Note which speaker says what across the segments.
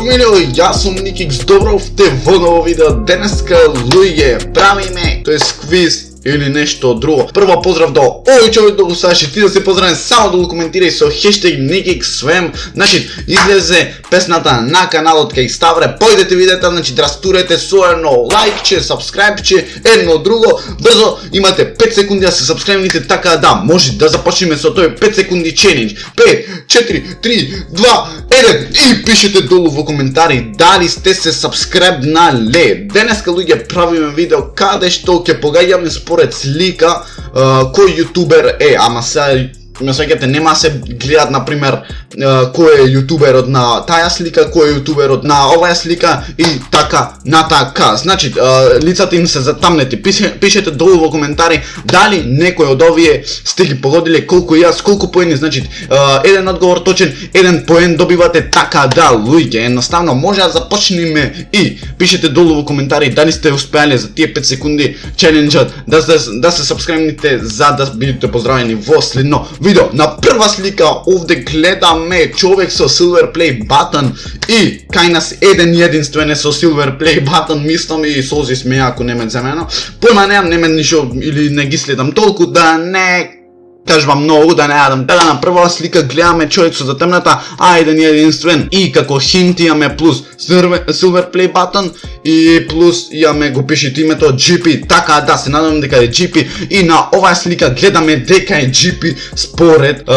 Speaker 1: Здрав милио, јас сум Никикс, добровте во ново видео. Денеска, луѓе, правиме, тоест квиз или нешто друго. Прво поздрав до овој човек да го слушаш, ти да се поздравен, само да го коментирај со хештег NikixSwem. Значи, излезе песната на каналот кај Ставре, појдете видете, значи растурете со едно лајкче, сабскрајбче, едно друго. Брзо имате 5 секунди да се сабскрајбните, така да може да започнеме со тој 5 секунди челендж. 5, 4, 3, 2, 1 и пишете долу во коментари дали сте се сабскрајбнале. Денеска луѓе правиме видео каде што ќе погаѓаме според слика кој јутубер е, ама сега ме сеќате нема се гледат на пример кој е јутуберот на таа слика, кој е јутуберот на оваа слика и така натака. Значи лицата им се затамнети. Пишете долу во коментари дали некој од овие сте ги погодиле колку јас, колку поени, значи еден одговор точен, еден поен добивате, така да луѓе, едноставно може да започнеме и пишете долу во коментари дали сте успеале за тие 5 секунди челенџот да се сабскрајбните за да бидете поздравени во следно видео. На прва слика овде гледаме човек со Silver Play Button и кај нас еден единствен е со Silver Play Button, мислам и солзи сме ако не ме земено. Појма немам ништо или не ги следам толку да не кажувам многу, да не јадам. Така на прва слика гледаме човек со затемната, еден единствен и како хинт имаме плюс Silver Play Button и плюс имаме го пишете името GP, така да се надевам дека е GP и на оваа слика гледаме дека е GP според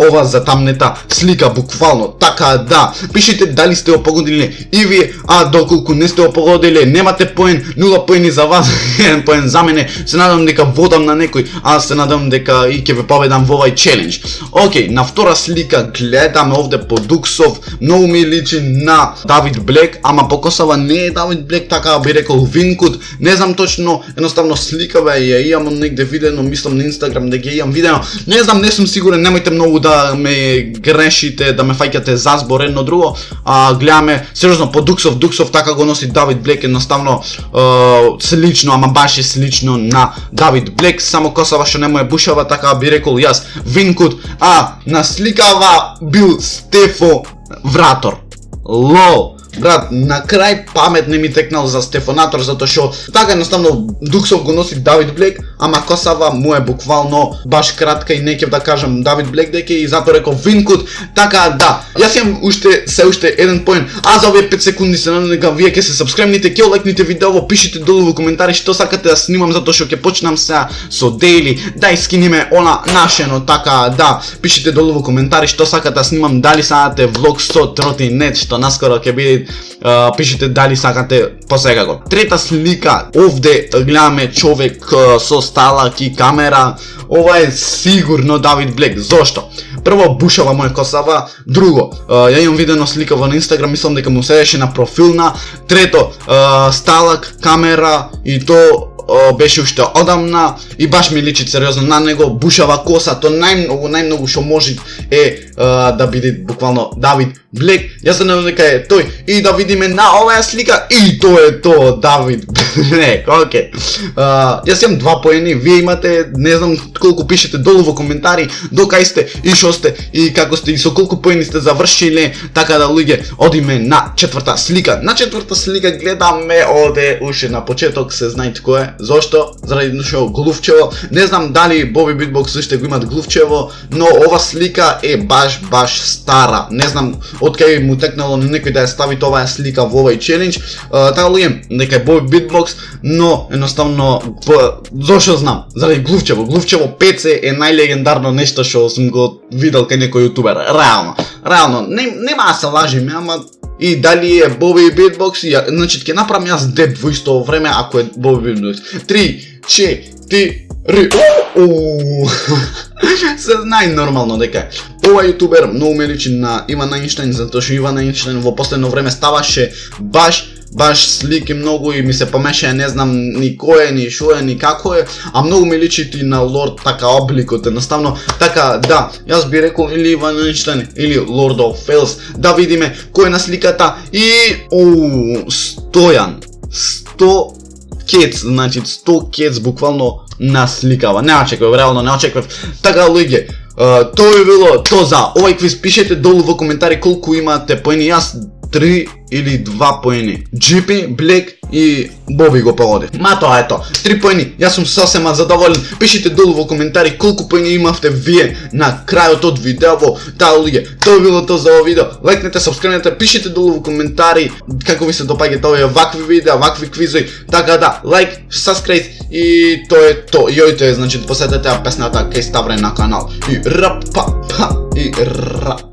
Speaker 1: ова затамнета слика буквално, така да пишете дали сте го погодиле и вие, доколку не сте го погодиле немате поен, 0 поени за вас, 1 поен за мене, се надевам дека водам на некој, се надевам дека и ќе ве победам во овај челендж. Окей, на втора слика гледаме овде Подуксов, многу ми личи на Давид Блек, ама покосава не е Давид Блек, така би рекол Винкут, не знам точно, едноставно сликава ја имам негде видено, мислам на Инстаграм дека имам видено, не знам, не сум сигурен, немојте многу да ме грешите, да ме фаќате за збор едно друго, гледаме сериозно Подуксов, така го носи Давид Блек, едноставно слично, ама баш е слично на Давид Блек, само косава што не му е бушава, така би рекол јас Винкут, на сликава бил Стефо Вратор. Лол. Брат, на крај памет не ми текнал за Стефонатор, затоа што така едноставно Дуксов го носи Давид Блек, ама косава му е буквално баш кратка и не ќе да кажам Давид Блек дека и затоа реков Винкут, така да. Јас имам уште еден поен, за овие 5 секунди се надевам дека вие ќе се сабскрајбните, ќе лајкните видео, пишете долу во коментари што сакате да снимам, затоа што ќе почнам сега со дейли, да искиниме она нашено, така да. Пишете долу во коментари што сакате да снимам, дали сакате влог со тротинет што наскоро ќе биде. Пишете дали сакате посекако. Трета слика, овде гледаме човек со сталак и камера. Ова е сигурно Давид Блек. Зошто? Прво бушава моја косава, друго, ја имам видено слика во Инстаграм, мислам дека му седеше на профилна. Трето, сталак, камера и то беше уште одамна и баш ми личи сериозно на него, бушава коса, то најмногу што може е да биде буквално Давид Блек. Јас се надевам дека е тој и да видиме на оваа слика и тоа е тоа Давид Блек. Окей. Јас имам 2 поени, вие имате, не знам колку пишете долу во коментари, докај сте и шо сте и како сте и со колку поени сте завршиле, така да луѓе, одиме на четврта слика. На четврта слика гледаме оде уште на почеток, се знаете кој е. Зошто? Заради душо Глувчево. Не знам дали Боби Битбокс уште го имат Глувчево, но ова слика е баш стара. Не знам од кај му текнало на некој да ја стави оваа слика во овај челендж. Така луѓе, дека е Боби Битбокс, но едноставно зошто знам? Заради Глувчево. Глувчево 5 е најлегендарно нешто што сум го видел кај некој јутубер. Реално, нема да се лажиме, ама и дали е Боби Битбокс, значи ќе направам јас деп во исто време ако е Боби Битбокс. 3, 4, се знае нормално дека ова јутубер многу ме личи на Иван Ајнштајн, затоа што Иван Ајнштајн во последно време ставаше баш слики многу и ми се помеша, не знам ни кој е, ни шо е, ни како е, а многу ми личи и на Лорд така обликот, едноставно, така да, јас би рекол или Иван Ајнштајн или Lord of Fails, да видиме кој е на сликата и Стојан, 100 кец, значи 100 кец буквално на сликава, не очекував, реално не очекував, така луѓе, тоа е било то за овај квиз, пишете долу во коментари колку имате поени, јас 3 или 2 поени. Джипи, Блек и Боби го поводи. Ма тоа ето, 3 поени, јас сум сосема задоволен. Пишите долу во коментари колку поени имавте вие на крајот од видео. Таа луѓе, тоа било тоа за ово видео. Лајкнете, сабскрибнете, пишите долу во коментари како ви се допаѓаат овие вакви видеа, вакви квизови. Така да, лајк, сабскриб и тоа е тоа. Јојте, значи посетете песната кај Ставре на канал. И рап па па и рап.